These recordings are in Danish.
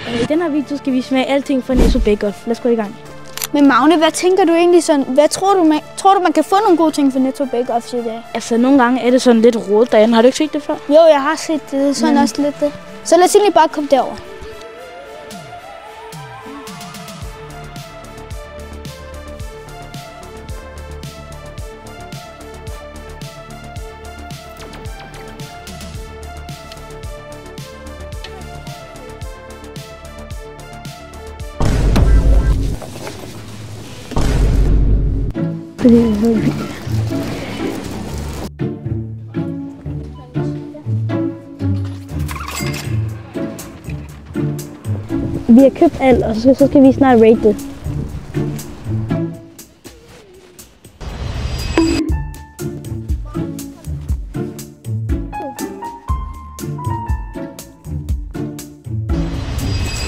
I den her video skal vi smage alting fra Netto Bake-Off. Lad os gå i gang. Men Magne, hvad tænker du egentlig sådan? Hvad tror du man kan få nogle gode ting fra Netto Bake-Off i dag? Altså, nogle gange er det sådan lidt rodet derinde. Har du ikke set det før? Jo, jeg har set det. Det er sådan også lidt det. Så lad os egentlig bare komme derover. Vi har købt alt, og så skal vi snart rate det.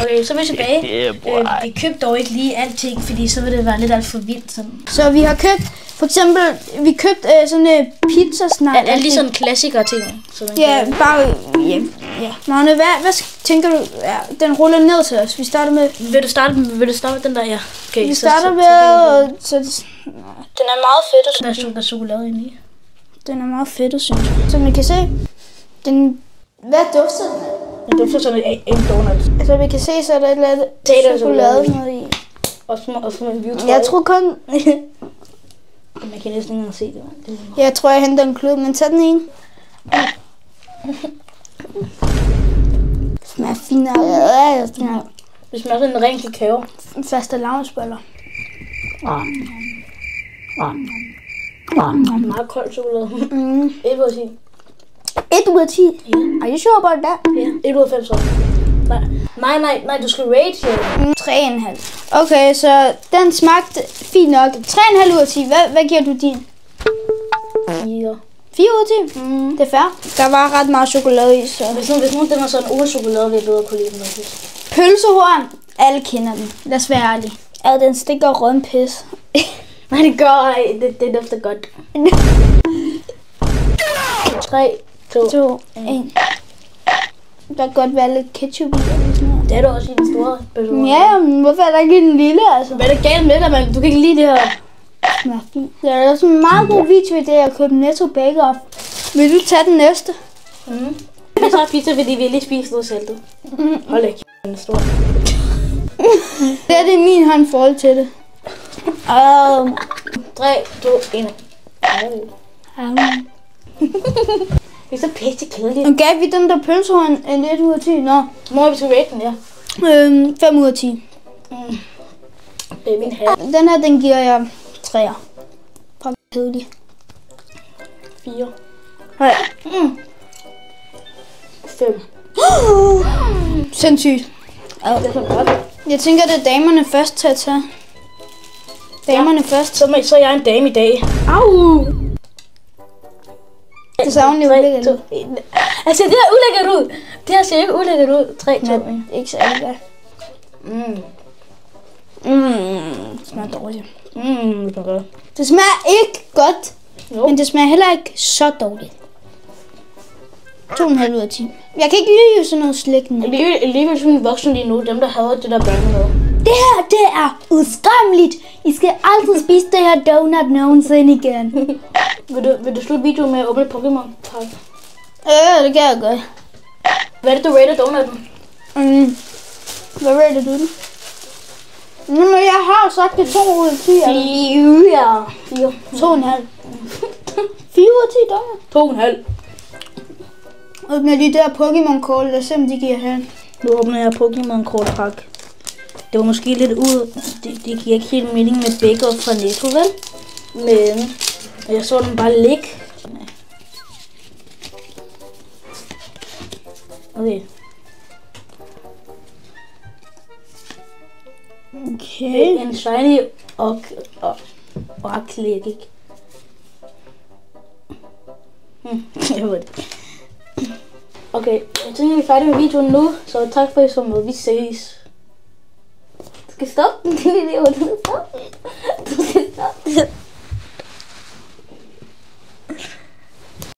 Okay, så er vi tilbage. Vi købte dog ikke lige alting, fordi så ville det være lidt alt for vildt. Sådan. Så vi har købt, for eksempel, sådan en pizzasnak. Alle lige sådan klassikere ting. Ja, bare, ja. Magne, hvad tænker du? Ja, den ruller ned til os. Vi starter med... Vil du starte med den der, ja? Okay, vi starter med... Den er meget fedt. Der er chokolade inde i. Den er meget fedt, synes jeg. Som man kan se, den... Hvad dufter den? Den dufter sådan en donut. Altså, vi kan se, så er der et eller andet chokolade noget i. Og sådan en beauty. Jeg tror kun... Man kan næsten ikke engang se det. Jeg tror, jeg henter en klud, men tag den ene. Det smager fint. Det smager sådan en ren kakao. Faste lavnsboller. Meget kold chokolade. 1 ud af 10. 1 ud af 10? Ja. Are you sure about that? Ja, 1 ud af 5 så. Nej, du skal rate her. 3,5. Okay, så den smagte fint nok. 3,5 ud af 10. Hvad giver du din? 4. 4 ud af 10? Det er fair. Der var ret meget chokolade i, så... Hvis nu den var sådan en chokolade, ville jeg bedre kunne lide den. Pølsehorn. Alle kender den. Lad os være ærlige. Ja, den stikker rød pis. Nej, det gør ej. Det dufter godt. 3, 2, 1. Der kan godt være lidt ketchup i eller sådan noget. Det er du også i den store pølsehorn. Ja, men hvorfor er der ikke den lille, altså? Hvad er det galt med dig, man? Du kan ikke lide det her. Smager fint. Det er også en meget god video i det, at købe Netto Bake-Off. Vil du tage den næste? Vi tager pizza, fordi vi lige spist noget saltet. Hold da kæft, den er stor. Det er min hånd forhold til det. 3, 2, 1. Det er så pisse kedeligt. Og gav vi den der pølsehorn en 1 ud af 10? Nå. Må vi skal rate den, ja. 5 ud af 10. Det er min hat. Den her, den giver jeg 3'er. Fuck kedelig. 4. Nej. 5. Sindssygt. Det er så godt. Jeg tænker, det er damerne først til at tage. Damerne først. Så er jeg en dame i dag. Au! Det savner jo ulækkert ud. Altså, det her ulækkert ud. Det her ser ikke ulækkert ud. 3, 2, 1. Ikke særlig godt. Det smager dårligt. Det smager godt. Det smager ikke godt, men det smager heller ikke så dårligt. 2,5 ud af 10. Jeg kan ikke lide sådan noget slikkende. Alligevel sådan en voksen lige nu, dem der hader det der børnemad. Det her, det er uskræmmeligt. I skal aldrig spise det her donut nogensinde igen. Vil du slutte videoen med at åbne Pokémon Park? Ja, det kan jeg godt. Hvad er det, du rater donuten? Hvad rater du den? Jamen, jeg har sagt det 2 ud af 10. 4. 2,5. 4 ud af 10 donut. 2,5. Og med de der Pokémon-kort, lad os se, om de giver her. Nu åbner jeg Pokémon-kortpakke. Det var måske lidt ud. Det giver ikke helt mening med Bake-Off fra Netto, vel? Men jeg så den bare ligge. Okay. Okay. En shiny og klæk, ikke? Jeg ved det. Okay, jeg tænker, vi er færdige med videoen nu, så tak for, at I så med. Vi ses. Du skal stoppe den, lille idiot. Du skal stoppe.